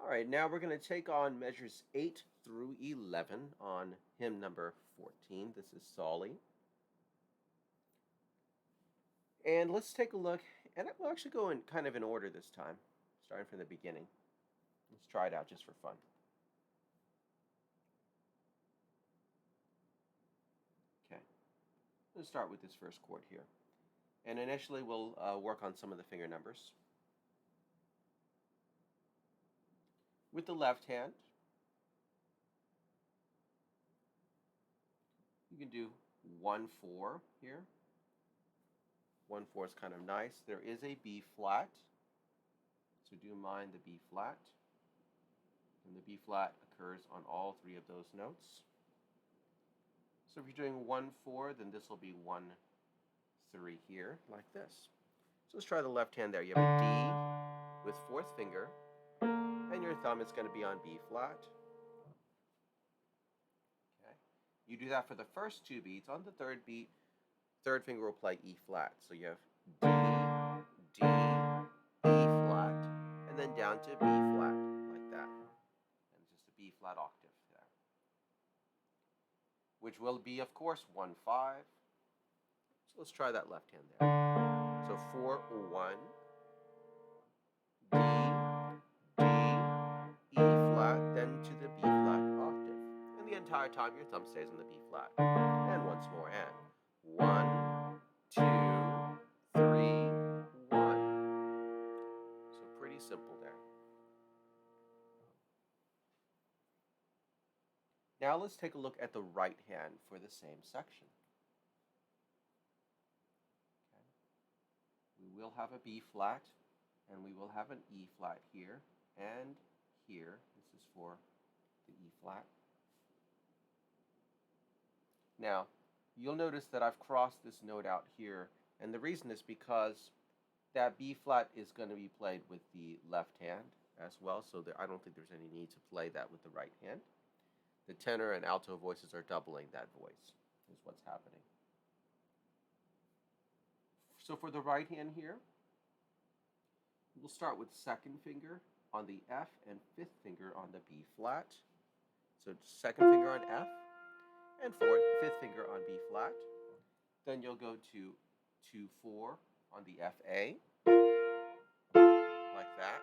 All right, now we're going to take on measures 8 through 11 on hymn number 14. This is Sawley. And let's take a look, and we'll actually go in kind of in order this time, starting from the beginning. Let's try it out just for fun. Okay, let's start with this first chord here. And initially we'll work on some of the finger numbers. With the left hand, you can do 1-4 here. 1-4 is kind of nice. There is a B flat, so do mind the B flat. And the B flat occurs on all three of those notes. So if you're doing 1-4, then this will be 1-3 here, like this. So let's try the left hand there. You have a D with fourth finger, and your thumb is going to be on B flat. Okay. You do that for the first two beats. On the third beat, third finger will play E flat. So you have D, D, E flat, and then down to B flat, like that. And just a B flat octave there. Which will be, of course, 1-5. So let's try that left hand there. So 4-1, D, D, E flat, then to the B flat octave. And the entire time your thumb stays on the B flat. And once more, and 1, 2, 3, 1. So pretty simple there. Now let's take a look at the right hand for the same section. Okay. We will have a B flat, and we will have an E flat here, and here. This is for the E flat. Now, you'll notice that I've crossed this note out here, and the reason is because that B flat is going to be played with the left hand as well, so I don't think there's any need to play that with the right hand. The tenor and alto voices are doubling that voice, is what's happening. So for the right hand here, we'll start with second finger on the F and fifth finger on the B flat. So second finger on F and fifth finger on B flat. Then you'll go to 2-4 on the FA, like that.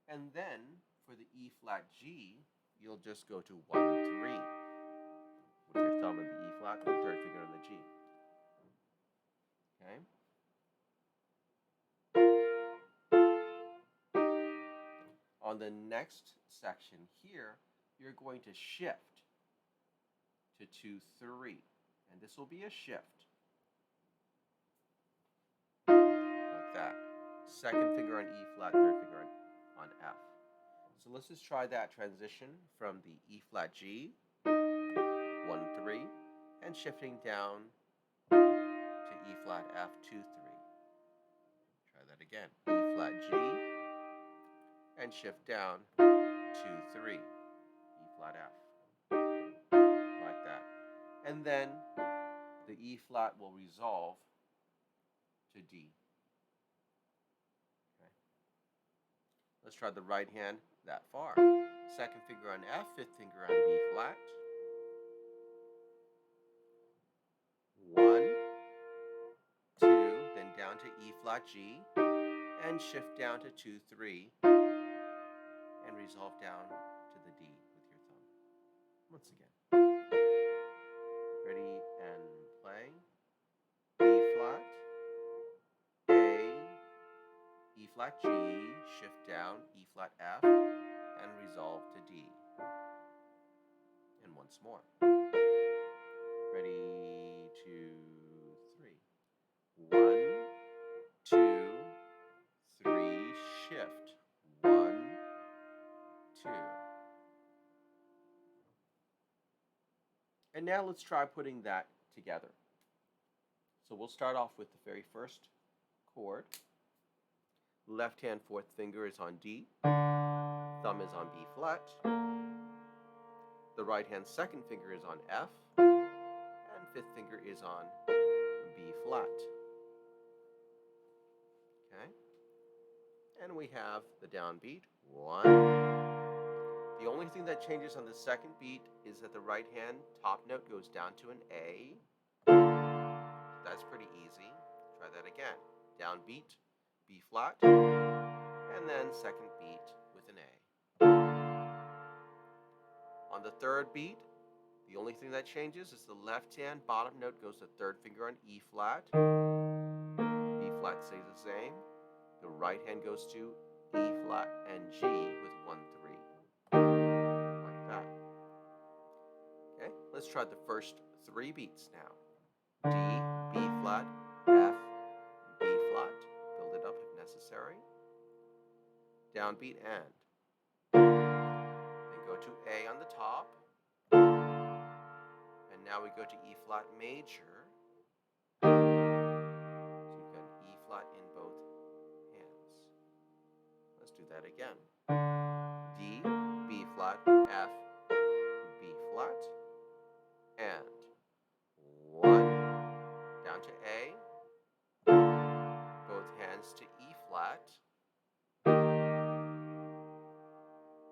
And then for the E flat G, you'll just go to 1-3 with your thumb on the E flat and third finger on the G. Okay. On the next section here, you're going to shift to 2-3, and this will be a shift, like that. Second finger on E flat, third finger on F. So let's just try that transition from the E flat G, 1-3, and shifting down to E flat F, 2-3. Try that again. E flat G, and shift down 2-3, E flat F, like that. And then the E flat will resolve to D. Okay. Let's try the right hand that far. Second finger on F, fifth finger on B flat. 1, 2, then down to E flat G, and shift down to 2-3, and resolve down to the D with your thumb. Once again. Ready and play. B flat, A, E flat G, shift down, E flat F, and resolve to D. And once more. Ready, 2, 3. 1, 2, 3, shift. 1, 2. And now let's try putting that together. So we'll start off with the very first chord. Left hand fourth finger is on D. Thumb is on B flat. The right hand second finger is on F. And fifth finger is on B flat. Okay? And we have the downbeat, 1. The only thing that changes on the second beat is that the right hand top note goes down to an A. That's pretty easy. Try that again. Downbeat, B flat, and then second beat with an A. On the third beat, the only thing that changes is the left hand bottom note goes to third finger on E flat. B flat stays the same. The right hand goes to E flat and G with 1, 3. Like that. Okay, let's try the first 3 beats now. D, B flat, F, B flat. Build it up if necessary. Downbeat and. Then go to A on the top. And now we go to E flat major. So you've got E flat in both hands. Let's do that again. D, B flat, F, B flat, and 1, down to A, both hands to E flat,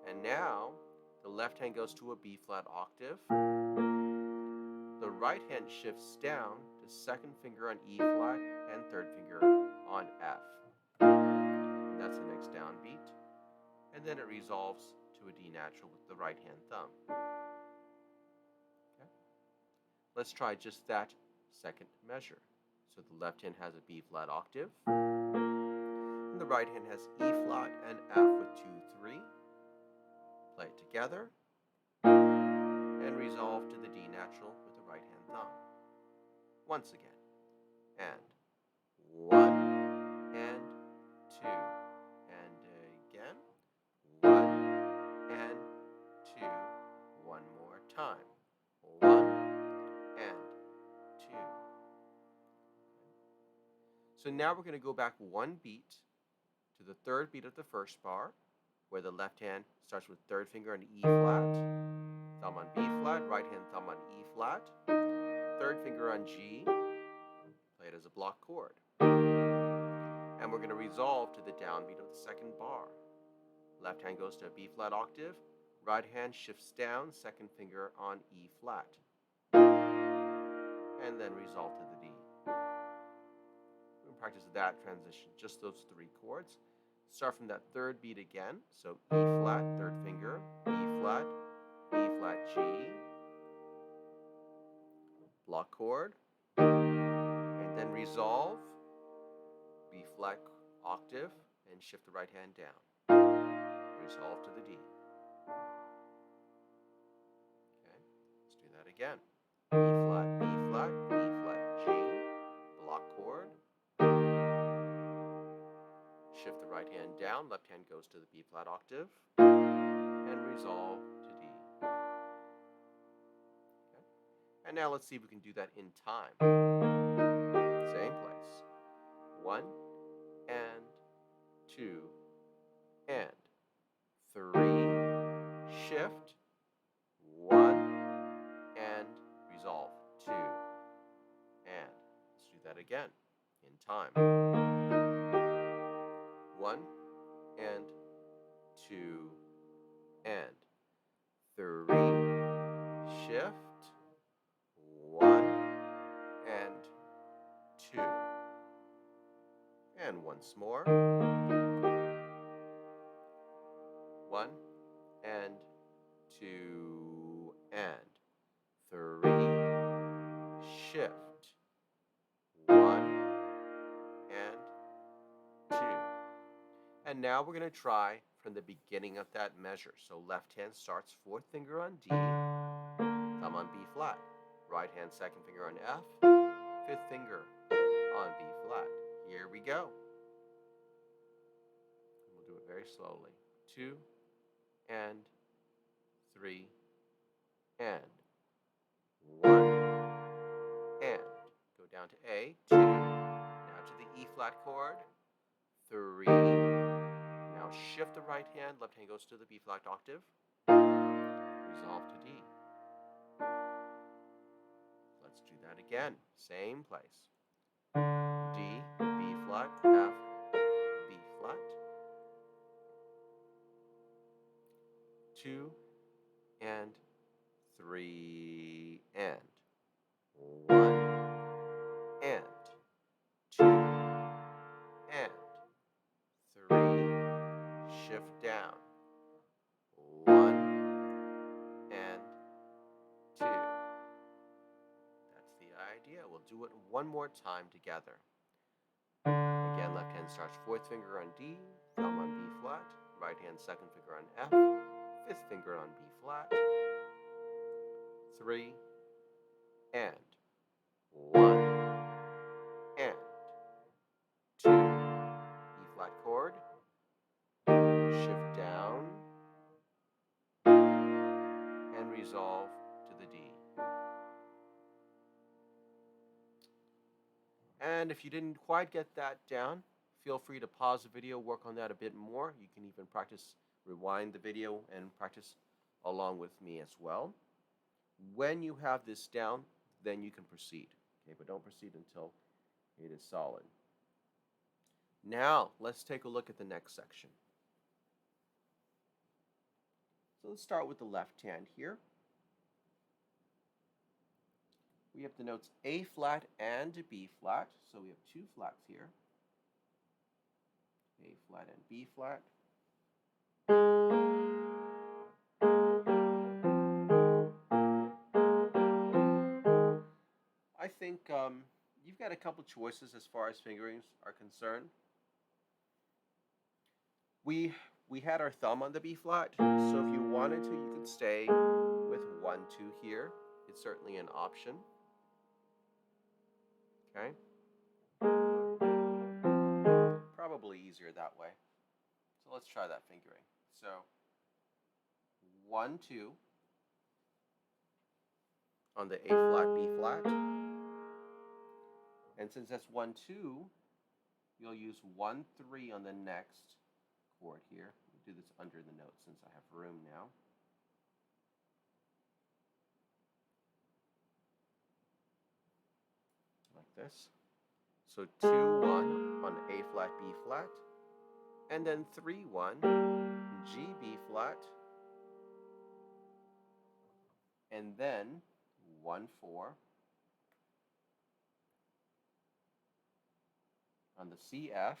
and now the left hand goes to a B flat octave. The right hand shifts down to second finger on E flat and third finger on F. And that's the next downbeat. And then it resolves to a D natural with the right hand thumb. Okay. Let's try just that second measure. So the left hand has a B flat octave, and the right hand has E flat and F with 2, 3. Play it together, and resolve to the D natural with the right hand thumb. Once again, and 1, and 2, and again, 1, and 2, one more time, 1, and 2. So now we're going to go back 1 beat to the third beat of the first bar, where the left hand starts with third finger on E flat, thumb on B flat, right hand thumb on E flat, third finger on G, play it as a block chord. And we're going to resolve to the downbeat of the second bar. Left hand goes to a B flat octave, right hand shifts down, second finger on E flat, and then resolve to the D. We'll practice that transition, just those 3 chords. Start from that third beat again, so E flat, third finger, B flat, G, block chord, and then resolve, B flat octave, and shift the right hand down. Resolve to the D. Okay, let's do that again. E flat, B flat, G, block chord. Shift the right hand down, left hand goes to the B flat octave, and resolve to D. Okay. And now let's see if we can do that in time. Same place. 1, and 2, and 3, shift, 1, and resolve, 2, and. Let's do that again in time. 1, and 2, and 3, shift, 1, and 2, and once more, 1, and 2, and 3, shift, 1, and 2. And now we're going to try from the beginning of that measure. So left hand starts fourth finger on D, thumb on B flat. Right hand second finger on F, fifth finger on B flat. Here we go. We'll do it very slowly. 2, and 3, and 1, and. Go down to A, 2, now to the E flat chord, 3. Now shift the right hand, left hand goes to the B flat octave, resolve to D. Let's do that again, same place. D, B flat, F, B flat, 2, and 3, and 1, and 2, and 3, shift down, 1, and 2. That's the idea. We'll do it one more time together. Again, left hand starts fourth finger on D, thumb on B flat, right hand second finger on F, fifth finger on B flat, 3, and 1, and 2, E flat chord, shift down, and resolve to the D. And if you didn't quite get that down, feel free to pause the video, work on that a bit more. You can even practice, rewind the video, and practice along with me as well. When you have this down, then you can proceed. Okay, but don't proceed until it is solid. Now, let's take a look at the next section. So let's start with the left hand here. We have the notes A flat and B flat, so we have two flats here. A flat and B flat. I think you've got a couple choices as far as fingerings are concerned. We had our thumb on the B flat, so if you wanted to, you could stay with 1, 2 here. It's certainly an option. Okay? Probably easier that way. So let's try that fingering. So 1, 2 on the A flat, B flat. And since that's 1, 2, you'll use 1, 3 on the next chord here. We'll do this under the note since I have room now. Like this. So 2, 1 on A flat, B flat. And then 3, 1, G, B flat. And then 1, 4 on the C, F.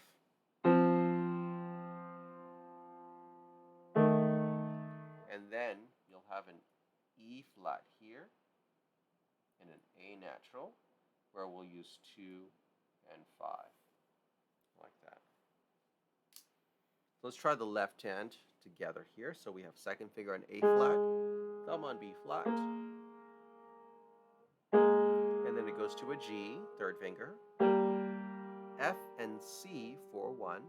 And then you'll have an E flat here and an A natural, where we'll use 2 and 5, like that. So let's try the left hand together here. So we have second finger on A flat, thumb on B flat, and then it goes to a G, third finger, F and C, 4, 1,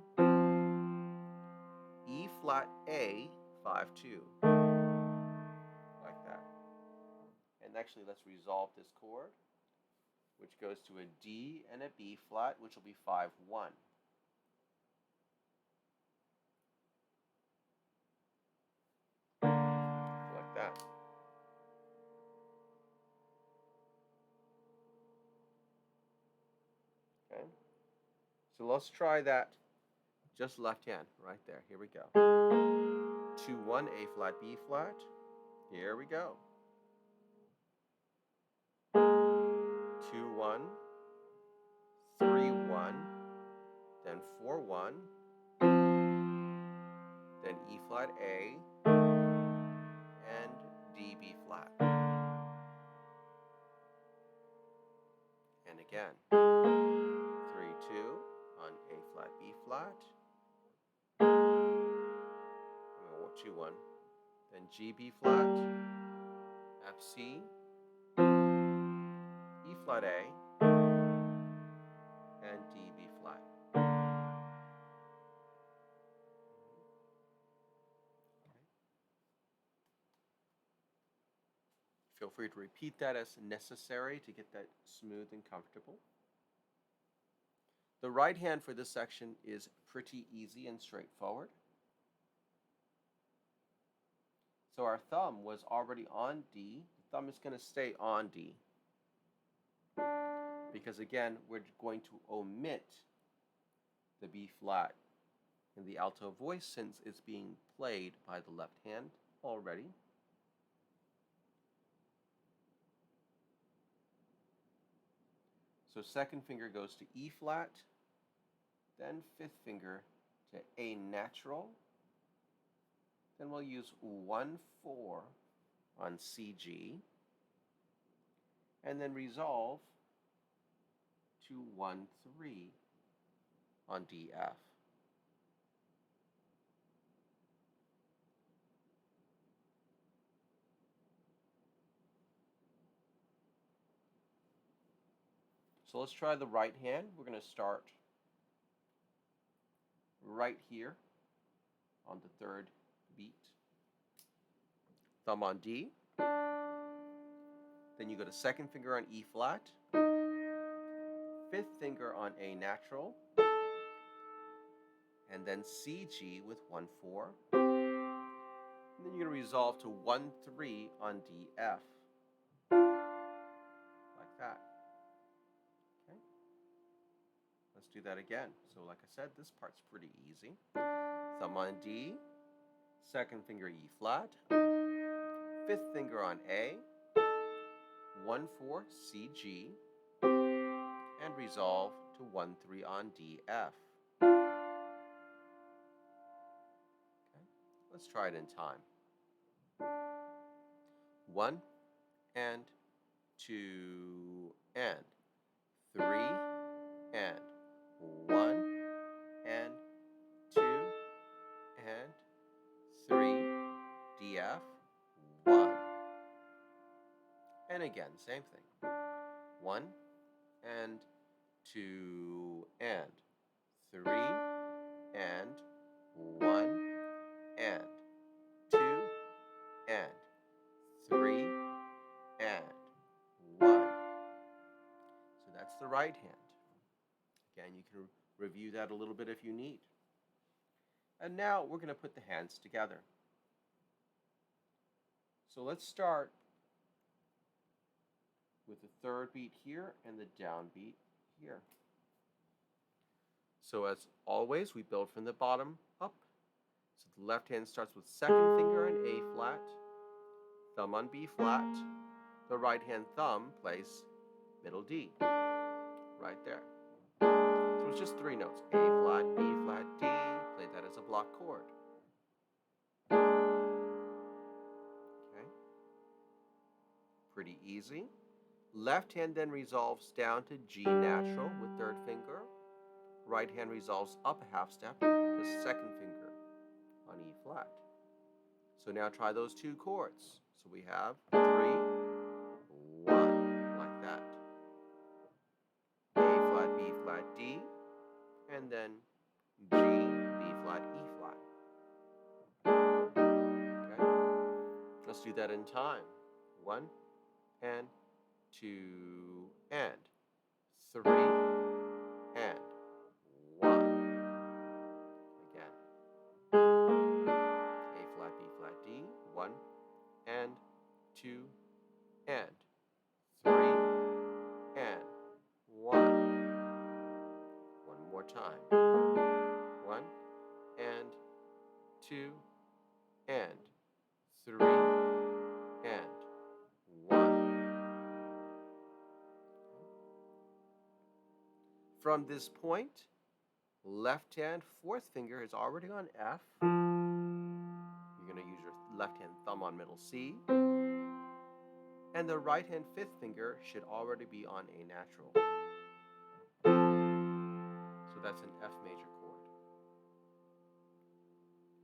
E flat A, 5, 2, like that. And actually, let's resolve this chord, which goes to a D and a B flat, which will be 5, 1. Like that. Okay. So let's try that just left hand right there. Here we go. 2, 1, A flat, B flat. Here we go. 2, 1, 3, 1, then 4, 1, then E flat, A, and D, B flat. And again, 3, 2 on A flat, B flat. 2, 1, then G, B flat, F, C, E flat, A, and D, B flat. Feel free to repeat that as necessary to get that smooth and comfortable. The right hand for this section is pretty easy and straightforward. So our thumb was already on D. The thumb is going to stay on D. Because again, we're going to omit the B flat in the alto voice since it's being played by the left hand already. So second finger goes to E flat, then fifth finger to A natural. Then we'll use 1-4 on C G, and then resolve to 1-3 on D F. So let's try the right hand. We're going to start right here on the third beat. Thumb on D. Then you go to second finger on E flat, fifth finger on A natural, and then C G with 1-4. And then you're going to resolve to 1-3 on D F. Like that. Okay. Let's do that again. So like I said, this part's pretty easy. Thumb on D, second finger E flat, fifth finger on A, 1-4 C G, and resolve to 1-3 on D F. Okay. Let's try it in time. 1 and 2 and 3 and 1 and 2 and 3 D F 1. And again, same thing. 1 and 2 and 3 and 1 and 2 and 3 and 1. So that's the right hand. Again, you can review that a little bit if you need. And now we're going to put the hands together. So let's start with the third beat here and the downbeat here. So as always, we build from the bottom up. So the left hand starts with second finger on A flat, thumb on B flat. The right hand thumb plays middle D, right there. So it's just 3 notes, A flat, B flat, D. Play that as a block chord. Okay, pretty easy. Left hand then resolves down to G natural with third finger. Right hand resolves up a half step to second finger on E flat. So now try those 2 chords. So we have 3, 1, like that. A flat, B flat, D, and then G, B flat, E flat. Okay, let's do that in time. 1 and 2 and 3 and 1. Again. A flat, B flat, D. 1 and 2 and 3 and 1. One more time. 1 and 2 and 3 and 1. From this point, left hand fourth finger is already on F. You're going to use your left hand thumb on middle C. And the right hand fifth finger should already be on A natural. So that's an F major chord.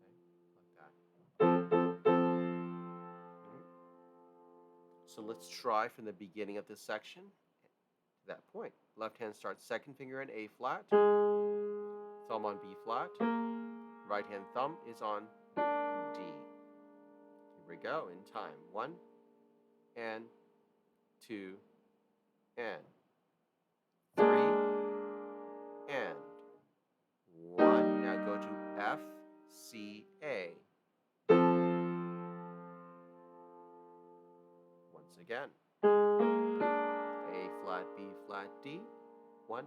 Okay, like that. So let's try from the beginning of this section to that point. Left hand starts second finger in A flat, thumb on B flat, right hand thumb is on D. Here we go in time. 1 and 2 and 3 and 1. Now go to F, C, A. Once again. A flat, B flat, D. 1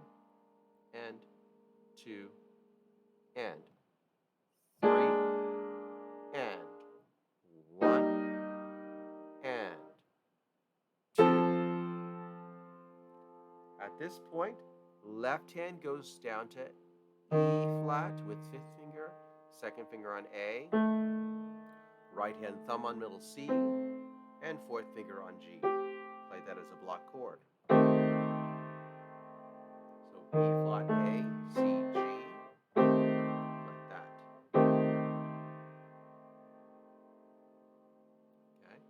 and 2 and 3 and 1. this point, left hand goes down to E flat with fifth finger, second finger on A, right hand thumb on middle C, and fourth finger on G. Play that as a block chord. So E flat A, C, G, like that. Okay.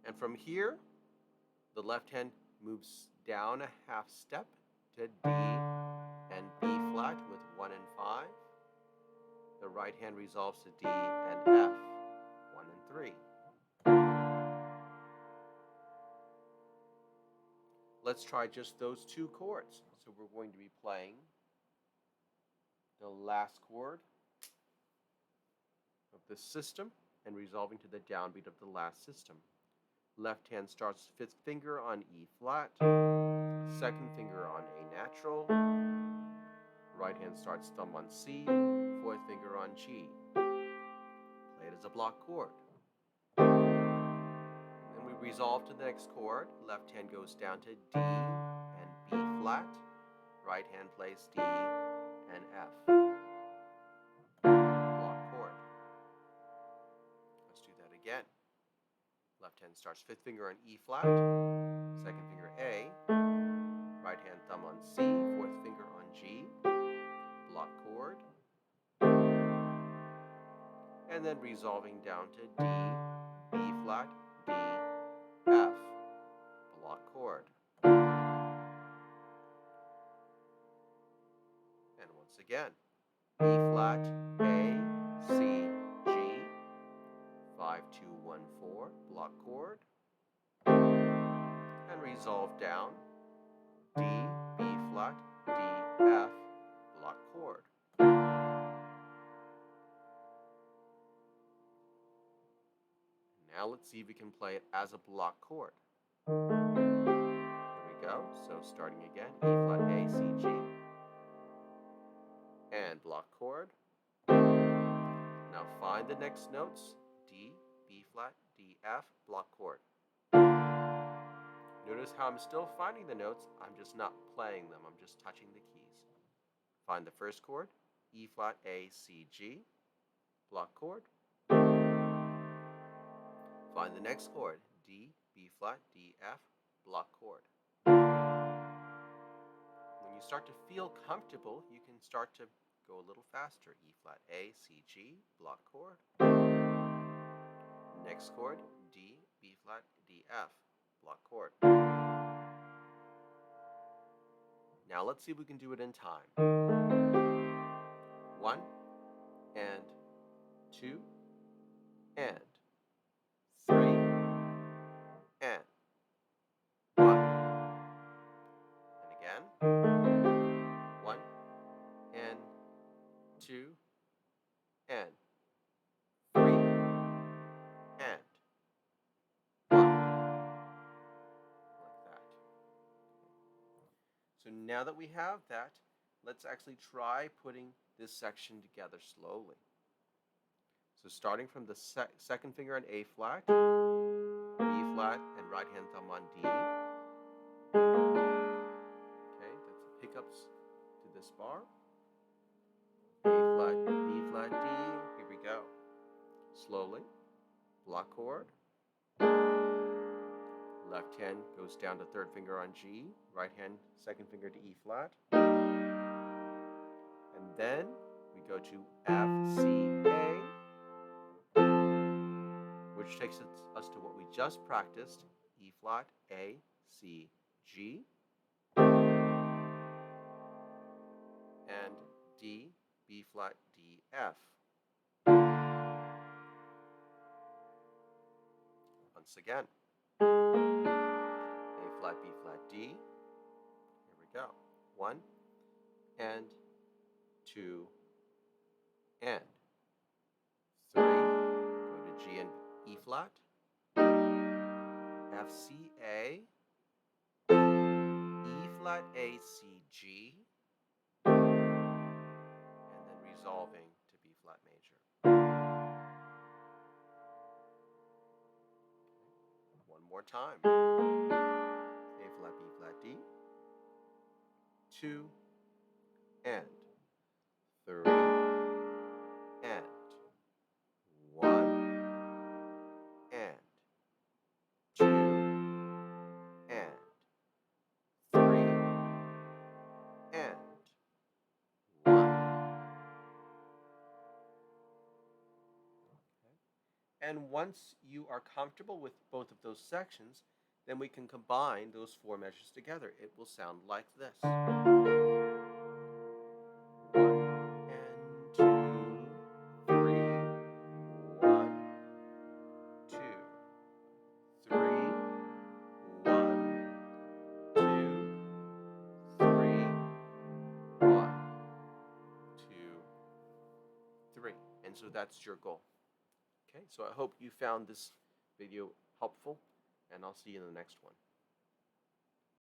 And from here, the left hand moves down a half step to D and B flat with 1 and 5. The right hand resolves to D and F, 1 and 3. Let's try just those two chords. So we're going to be playing the last chord of the system and resolving to the downbeat of the last system. Left hand starts fifth finger on E flat, second finger on A natural, right hand starts thumb on C, fourth finger on G. Play it as a block chord. And then we resolve to the next chord. Left hand goes down to D and B flat, right hand plays D and F. Block chord. Let's do that again. Left hand starts fifth finger on E flat, second finger A, right hand thumb on C, fourth finger on G, block chord, and then resolving down to D, B flat, D, F, block chord. And once again, E flat, A, C, G, 5, 2, 1, 4, block chord, and resolve down, D, B flat, D, F, block chord. Now let's see if we can play it as a block chord. Here we go. So starting again, E flat, A, C, G, and block chord. Now find the next notes, D, B flat, D, F, block chord. Notice how I'm still finding the notes, I'm just not playing them, I'm just touching the keys. Find the first chord, E flat, A, C, G, block chord. Find the next chord, D, B flat, D, F, block chord. When you start to feel comfortable, you can start to go a little faster. E flat, A, C, G, block chord. Next chord, D, B flat, D, F, block chord. Now let's see if we can do it in time. 1 and 2 and 3 and 1. And again. 1 and 2 and 3 and 1. Like that. So now that we have that, let's actually try putting this section together slowly. So starting from the second finger on A flat, B flat, and right hand thumb on D. Okay, that's the pickups to this bar. A flat, B flat, D. Here we go. Slowly. Block chord. Left hand goes down to third finger on G. Right hand, second finger to E flat. And then we go to F, C, A, which takes us to what we just practiced, E flat, A, C, G, and D, B flat, D, F. Once again, A flat, B flat, D. Here we go. 1 and 2 and 3. Go to G and E flat, F, C, A, E flat, A, C, G, and then resolving to B flat major. One more time. A flat, B flat, D, 2, and 3, and 1, and 2, and 3, and 1. And once you are comfortable with both of those sections, then we can combine those 4 measures together. It will sound like this. 1 and 2, 3, 1, 2, 3, 1, 2, 3, 1, 2, 3. And so that's your goal. Okay, so I hope you found this video helpful, and I'll see you in the next one.